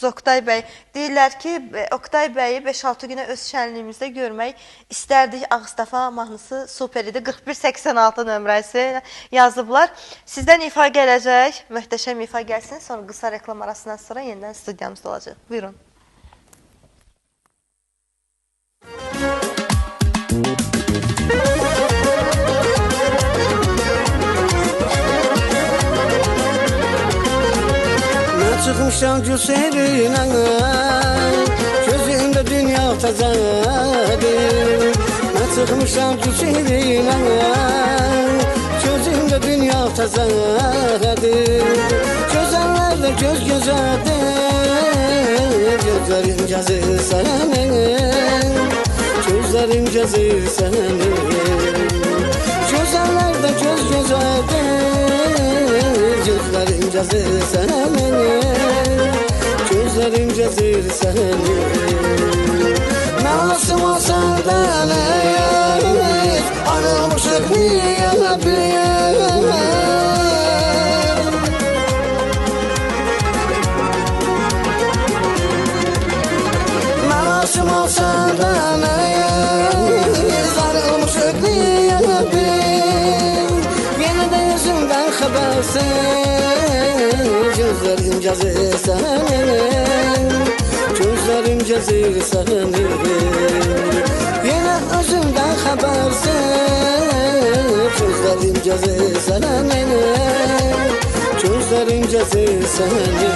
dostumuz Oktay bəy. Deyirlər ki, Oktay bəyi 5-6 günə öz şənliyimizdə görmək istərdik. Ağstafa mahnısı super idi. 4186 nömrəsi yazıblar. Sizdən ifa gələcək. Möhtəşəm ifa gəlsin. Sonra qısa reklam arasından sonra yenidən studiyamızda olacaq. Buyurun. Çıkmışam cüserinə, gözümdə dünya təzədir. Mən çıxmışam cüserinə, gözümdə dünya təzədir. Gözəllər də göz gözədir, gözlərim gəzir səni, gözlərim gəzir səni. Gözəllər də göz gözədir, gözlərim gəzir səni, gözlərim gəzir səni. Mən asıma səndən əyək, ayrılmışıq niyə biləyək. Mən asıma səndən əyək, ayrılmışıq niyə biləyək. Yenə də yüzümdən xəbərsiz, gözlərim gəzir səni, gözlərim gəzir səni. Yenə özümdən xəbərsiz, gözlərim gəzir səni, gözlərim gəzir səni.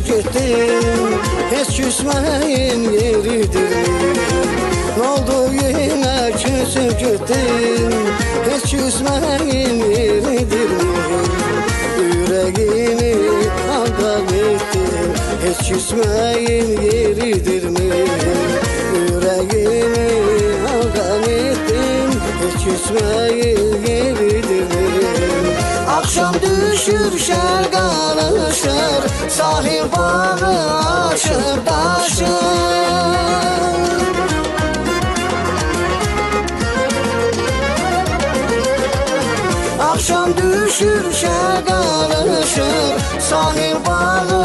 Getdim, heç küsməyin yeridir. N'oldu yenə küsüb getdim, heç küsməyin yeridir. Ürəyimi aldan etdim, heç küsməyin yeridirmi? Ürəyimi aldan etdim, heç küsməyin yeridirmi? Akşam düşür şər qarışır, sahil bağı aşır daşır. Akşam düşür şər qarışır, sahil bağı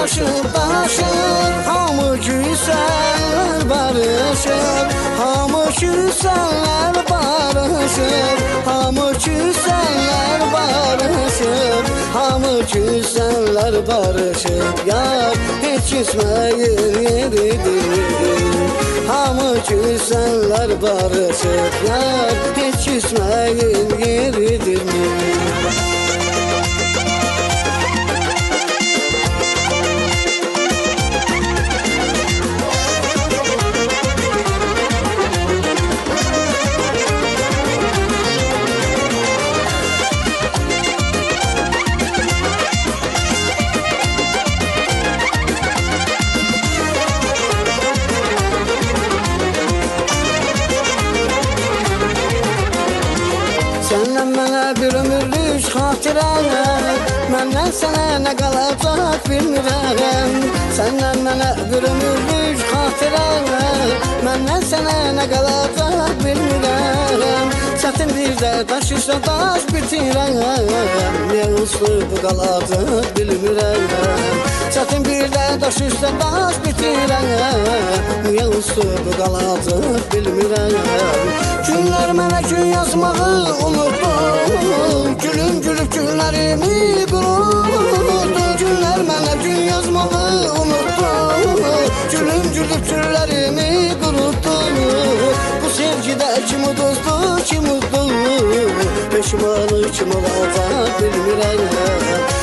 aşır daşır. Hamı küsələr barışır, hamı küsələr barışır, hamı küsələr barışır, hamı küsələr barışır. Yar heç küsməyin yeridir, hamı küsələr barışır. Yar heç küsməyin yeridirmi? Səndən mənə bir ömürlük xatirə, məndən sənə nə qalacaq bilmirəm. Səndən mənə bir ömürlük xatirə, məndən sənə nə qalacaq bilmirəm. Çətin bir də daş üstə daş bitirəm, niyə uslub qalacaq bilmirəm. Çətin bir də daş üstə daş bitirəm, niyə uslub qalacaq bilmirəm. Günlər mənə gün yazmağı unutdum, gülüm gülüb günlərimi qurutdum. Günlər mənə gün yazmağı unutdum, gülüm gülüb günlərimi qurutdum. Bu sevgidə kim uduzdu, kim uddu, peşmanı kim olacaq bilmirəm.